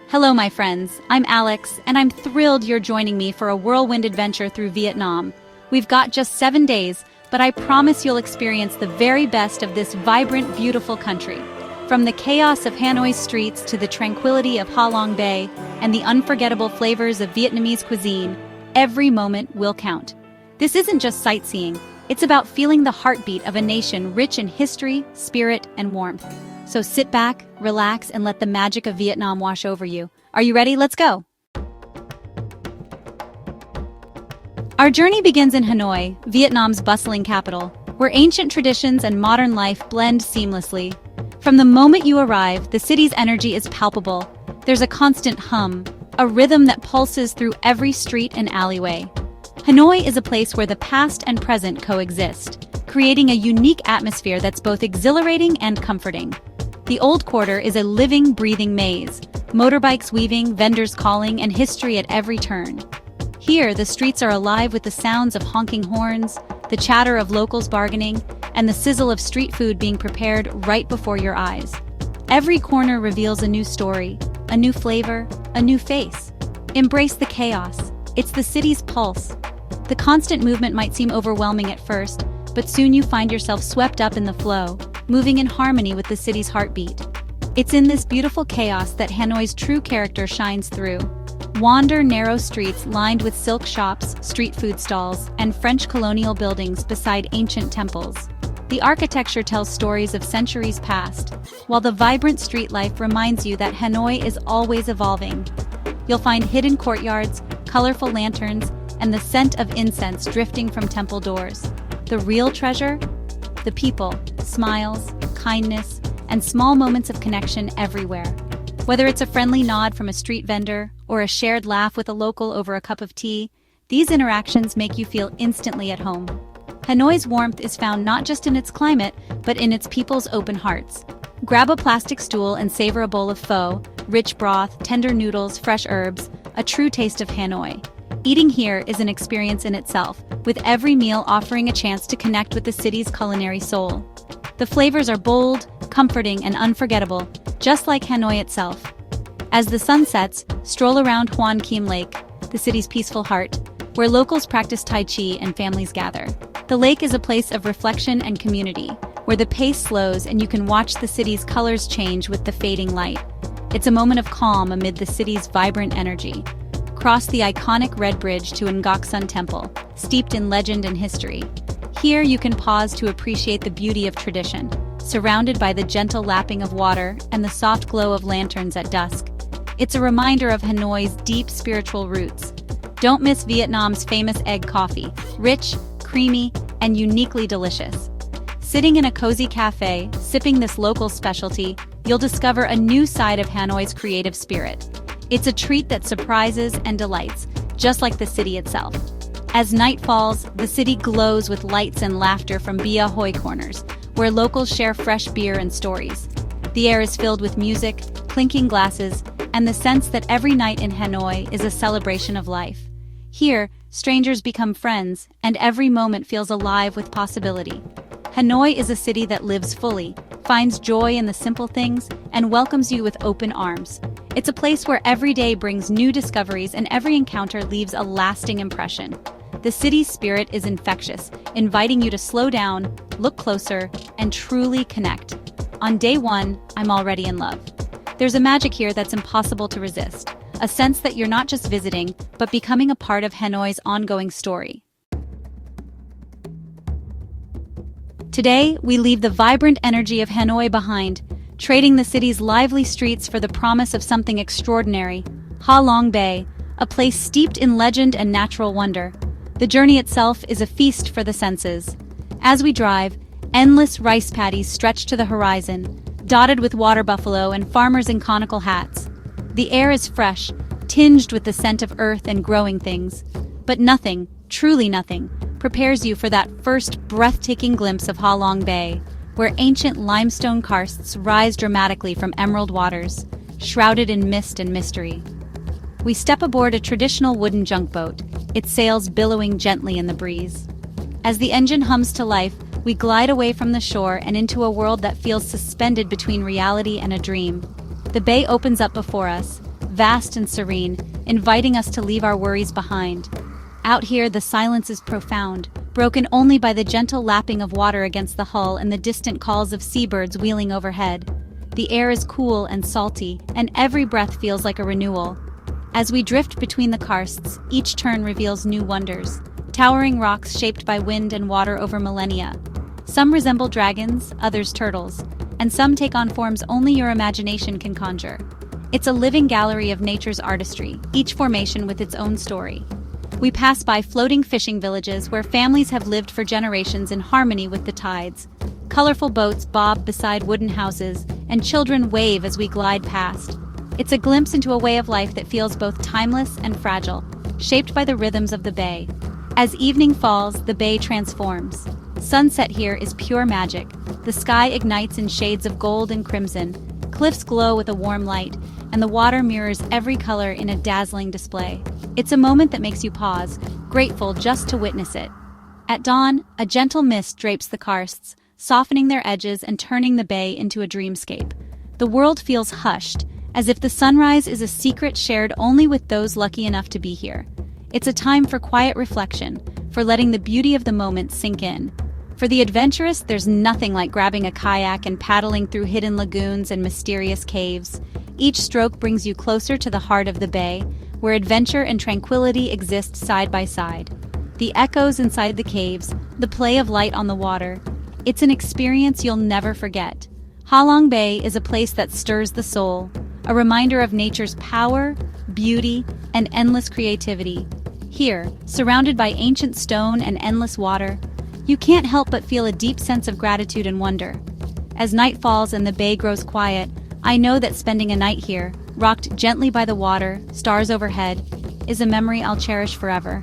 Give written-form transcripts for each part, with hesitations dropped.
Hello, my friends. I'm Alex, and I'm thrilled you're joining me for a whirlwind adventure through Vietnam. We've got just 7 days, but I promise you'll experience the very best of this vibrant, beautiful country. From the chaos of Hanoi's streets to the tranquility of Ha Long Bay and the unforgettable flavors of Vietnamese cuisine, every moment will count. This isn't just sightseeing, it's about feeling the heartbeat of a nation rich in history, spirit, and warmth. So sit back, relax, and let the magic of Vietnam wash over you. Are you ready? Let's go! Our journey begins in Hanoi, Vietnam's bustling capital, where ancient traditions and modern life blend seamlessly. From the moment you arrive, the city's energy is palpable. There's a constant hum, a rhythm that pulses through every street and alleyway. Hanoi is a place where the past and present coexist, creating a unique atmosphere that's both exhilarating and comforting. The Old Quarter is a living, breathing maze, motorbikes weaving, vendors calling, and history at every turn. Here, the streets are alive with the sounds of honking horns, the chatter of locals bargaining, and the sizzle of street food being prepared right before your eyes. Every corner reveals a new story, a new flavor, a new face. Embrace the chaos. It's the city's pulse. The constant movement might seem overwhelming at first, but soon you find yourself swept up in the flow, moving in harmony with the city's heartbeat. It's in this beautiful chaos that Hanoi's true character shines through. Wander narrow streets lined with silk shops, street food stalls, and French colonial buildings beside ancient temples. The architecture tells stories of centuries past, while the vibrant street life reminds you that Hanoi is always evolving. You'll find hidden courtyards, colorful lanterns, and the scent of incense drifting from temple doors. The real treasure? The people, smiles, kindness, and small moments of connection everywhere. Whether it's a friendly nod from a street vendor or a shared laugh with a local over a cup of tea, these interactions make you feel instantly at home. Hanoi's warmth is found not just in its climate, but in its people's open hearts. Grab a plastic stool and savor a bowl of pho, rich broth, tender noodles, fresh herbs, a true taste of Hanoi. Eating here is an experience in itself, with every meal offering a chance to connect with the city's culinary soul. The flavors are bold, comforting, and unforgettable, just like Hanoi itself. As the sun sets, stroll around Hoan Kiem Lake, the city's peaceful heart, where locals practice Tai Chi and families gather. The lake is a place of reflection and community, where the pace slows and you can watch the city's colors change with the fading light. It's a moment of calm amid the city's vibrant energy. Cross the iconic Red Bridge to Ngaksun Temple, steeped in legend and history. Here you can pause to appreciate the beauty of tradition, surrounded by the gentle lapping of water and the soft glow of lanterns at dusk. It's a reminder of Hanoi's deep spiritual roots. Don't miss Vietnam's famous egg coffee, rich, creamy, and uniquely delicious. Sitting in a cozy cafe, sipping this local specialty, you'll discover a new side of Hanoi's creative spirit. It's a treat that surprises and delights, just like the city itself. As night falls, the city glows with lights and laughter from Bia Hoi corners, where locals share fresh beer and stories. The air is filled with music, clinking glasses, and the sense that every night in Hanoi is a celebration of life. Here, strangers become friends, and every moment feels alive with possibility. Hanoi is a city that lives fully, finds joy in the simple things, and welcomes you with open arms. It's a place where every day brings new discoveries and every encounter leaves a lasting impression. The city's spirit is infectious, inviting you to slow down, look closer, and truly connect. On day 1, I'm already in love. There's a magic here that's impossible to resist, a sense that you're not just visiting, but becoming a part of Hanoi's ongoing story. Today, we leave the vibrant energy of Hanoi behind, trading the city's lively streets for the promise of something extraordinary, Ha Long Bay, a place steeped in legend and natural wonder. The journey itself is a feast for the senses. As we drive, endless rice paddies stretch to the horizon, dotted with water buffalo and farmers in conical hats. The air is fresh, tinged with the scent of earth and growing things. But nothing, truly nothing, prepares you for that first breathtaking glimpse of Ha Long Bay, where ancient limestone karsts rise dramatically from emerald waters, shrouded in mist and mystery. We step aboard a traditional wooden junk boat, its sails billowing gently in the breeze. As the engine hums to life, we glide away from the shore and into a world that feels suspended between reality and a dream. The bay opens up before us, vast and serene, inviting us to leave our worries behind. Out here, the silence is profound, broken only by the gentle lapping of water against the hull and the distant calls of seabirds wheeling overhead. The air is cool and salty, and every breath feels like a renewal. As we drift between the karsts, each turn reveals new wonders. Towering rocks shaped by wind and water over millennia. Some resemble dragons, others turtles, and some take on forms only your imagination can conjure. It's a living gallery of nature's artistry, each formation with its own story. We pass by floating fishing villages where families have lived for generations in harmony with the tides. Colorful boats bob beside wooden houses, and children wave as we glide past. It's a glimpse into a way of life that feels both timeless and fragile, shaped by the rhythms of the bay. As evening falls, the bay transforms. Sunset here is pure magic. The sky ignites in shades of gold and crimson. Cliffs glow with a warm light, and the water mirrors every color in a dazzling display. It's a moment that makes you pause, grateful just to witness it. At dawn, a gentle mist drapes the karsts, softening their edges and turning the bay into a dreamscape. The world feels hushed, as if the sunrise is a secret shared only with those lucky enough to be here. It's a time for quiet reflection, for letting the beauty of the moment sink in. For the adventurous, there's nothing like grabbing a kayak and paddling through hidden lagoons and mysterious caves. Each stroke brings you closer to the heart of the bay, where adventure and tranquility exist side by side. The echoes inside the caves, the play of light on the water. It's an experience you'll never forget. Halong Bay is a place that stirs the soul, a reminder of nature's power, beauty, and endless creativity. Here, surrounded by ancient stone and endless water, you can't help but feel a deep sense of gratitude and wonder. As night falls and the bay grows quiet, I know that spending a night here, rocked gently by the water, stars overhead, is a memory I'll cherish forever.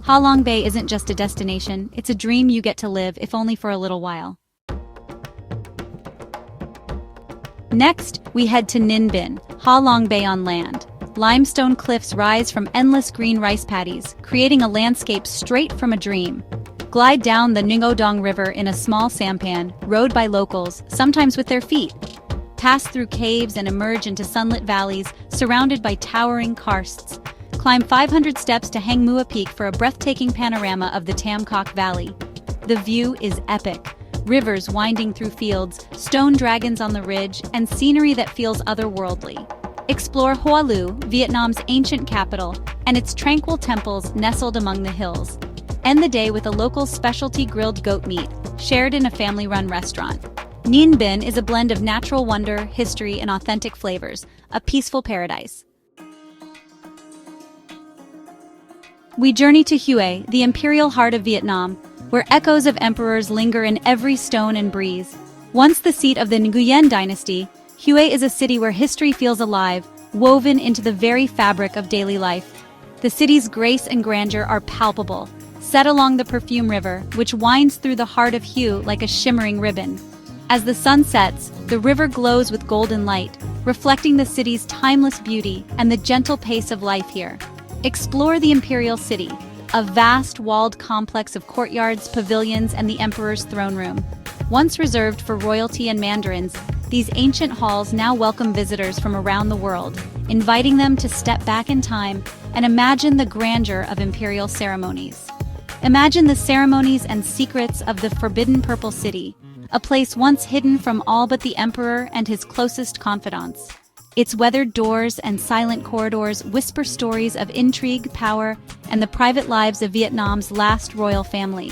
Halong Bay isn't just a destination, it's a dream you get to live, if only for a little while. Next, we head to Ninh Bình, Halong Bay on land. Limestone cliffs rise from endless green rice paddies, creating a landscape straight from a dream. Glide down the Ninh Dong River in a small sampan, rowed by locals, sometimes with their feet. Pass through caves and emerge into sunlit valleys, surrounded by towering karsts. Climb 500 steps to Hang Mua Peak for a breathtaking panorama of the Tam Kok Valley. The view is epic. Rivers winding through fields, stone dragons on the ridge, and scenery that feels otherworldly. Explore Hoa Lu, Vietnam's ancient capital, and its tranquil temples nestled among the hills. End the day with a local specialty grilled goat meat, shared in a family-run restaurant. Ninh Bình is a blend of natural wonder, history, and authentic flavors, a peaceful paradise. We journey to Hue, the imperial heart of Vietnam, where echoes of emperors linger in every stone and breeze. Once the seat of the Nguyen dynasty, Hue is a city where history feels alive, woven into the very fabric of daily life. The city's grace and grandeur are palpable, set along the Perfume River, which winds through the heart of Hue like a shimmering ribbon. As the sun sets, the river glows with golden light, reflecting the city's timeless beauty and the gentle pace of life here. Explore the Imperial City, a vast walled complex of courtyards, pavilions, and the Emperor's throne room. Once reserved for royalty and mandarins, these ancient halls now welcome visitors from around the world, inviting them to step back in time and imagine the grandeur of imperial ceremonies. Imagine the ceremonies and secrets of the Forbidden Purple City, a place once hidden from all but the Emperor and his closest confidants. Its weathered doors and silent corridors whisper stories of intrigue, power, and the private lives of Vietnam's last royal family.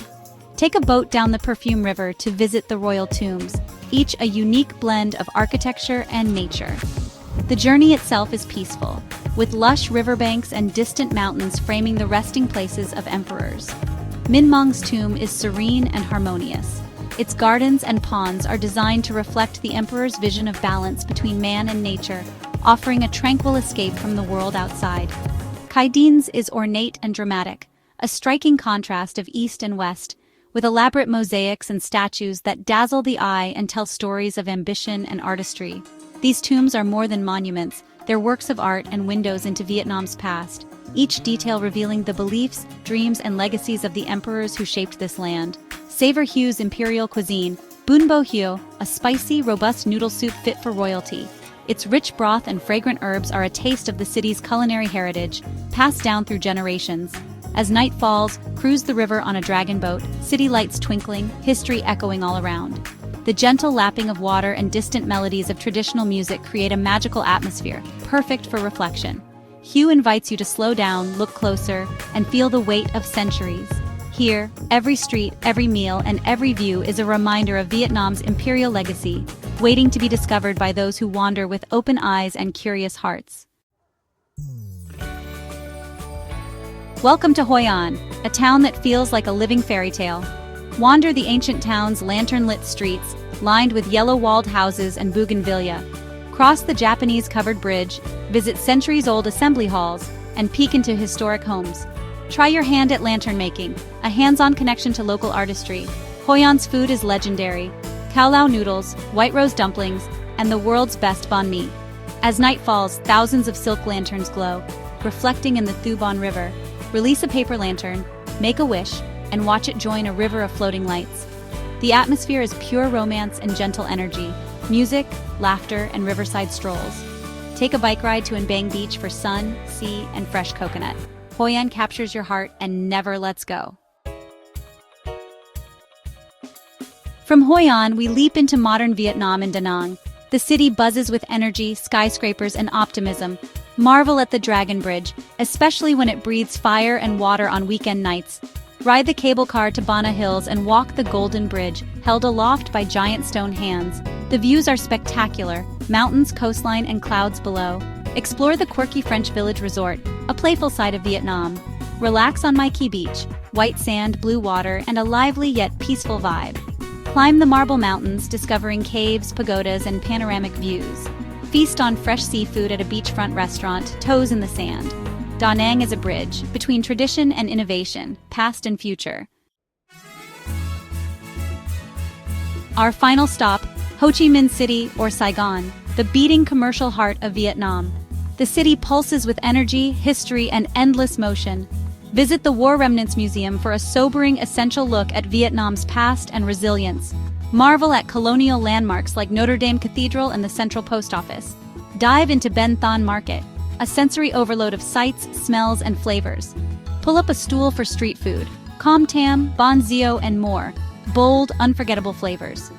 Take a boat down the Perfume River to visit the royal tombs, each a unique blend of architecture and nature. The journey itself is peaceful, with lush riverbanks and distant mountains framing the resting places of emperors. Minh Mong's tomb is serene and harmonious. Its gardens and ponds are designed to reflect the emperor's vision of balance between man and nature, offering a tranquil escape from the world outside. Khai Dein's is ornate and dramatic, a striking contrast of east and west, with elaborate mosaics and statues that dazzle the eye and tell stories of ambition and artistry. These tombs are more than monuments, they're works of art and windows into Vietnam's past, each detail revealing the beliefs, dreams, and legacies of the emperors who shaped this land. Savor Hue's imperial cuisine, Bun Bo Hue, a spicy, robust noodle soup fit for royalty. Its rich broth and fragrant herbs are a taste of the city's culinary heritage, passed down through generations. As night falls, cruise the river on a dragon boat, city lights twinkling, history echoing all around. The gentle lapping of water and distant melodies of traditional music create a magical atmosphere, perfect for reflection. Hugh invites you to slow down, look closer, and feel the weight of centuries. Here, every street, every meal, and every view is a reminder of Vietnam's imperial legacy, waiting to be discovered by those who wander with open eyes and curious hearts. Welcome to Hoi An, a town that feels like a living fairy tale. Wander the ancient town's lantern-lit streets, lined with yellow-walled houses and bougainvillea. Cross the Japanese-covered bridge, visit centuries-old assembly halls, and peek into historic homes. Try your hand at lantern making, a hands-on connection to local artistry. Hoi An's food is legendary: cao lao noodles, white rose dumplings, and the world's best banh mi. As night falls, thousands of silk lanterns glow, reflecting in the Thu Bon River. Release a paper lantern, make a wish, and watch it join a river of floating lights. The atmosphere is pure romance and gentle energy, music, laughter, and riverside strolls. Take a bike ride to Bang Beach for sun, sea, and fresh coconut. Hoi An captures your heart and never lets go. From Hoi An, we leap into modern Vietnam and Da Nang. The city buzzes with energy, skyscrapers, and optimism. Marvel at the Dragon Bridge, especially when it breathes fire and water on weekend nights. Ride the cable car to Bana Hills and walk the Golden Bridge, held aloft by giant stone hands. The views are spectacular: mountains, coastline, and clouds below. Explore the quirky French Village Resort, a playful side of Vietnam. Relax on Mai Kea Beach, white sand, blue water, and a lively yet peaceful vibe. Climb the Marble Mountains, discovering caves, pagodas, and panoramic views. Feast on fresh seafood at a beachfront restaurant, toes in the sand. Da Nang is a bridge between tradition and innovation, past and future. Our final stop, Ho Chi Minh City, or Saigon, the beating commercial heart of Vietnam. The city pulses with energy, history, and endless motion. Visit the War Remnants Museum for a sobering, essential look at Vietnam's past and resilience. Marvel at colonial landmarks like Notre Dame Cathedral and the Central Post Office. Dive into Ben Thanh Market, a sensory overload of sights, smells, and flavors. Pull up a stool for street food, com tam, bon zio, and more. Bold, unforgettable flavors.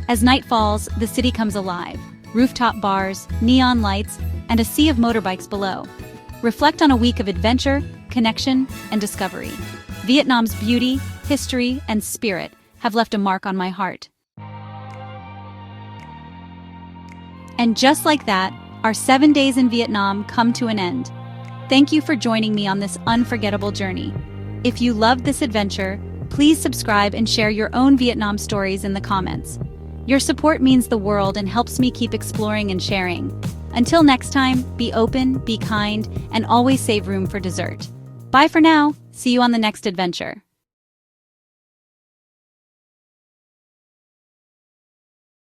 As night falls, the city comes alive. Rooftop bars, neon lights, and a sea of motorbikes below. Reflect on a week of adventure, connection, and discovery. Vietnam's beauty, history, and spirit have left a mark on my heart. And just like that, our 7 days in Vietnam come to an end. Thank you for joining me on this unforgettable journey. If you loved this adventure, please subscribe and share your own Vietnam stories in the comments. Your support means the world and helps me keep exploring and sharing. Until next time, be open, be kind, and always save room for dessert. Bye for now. See you on the next adventure.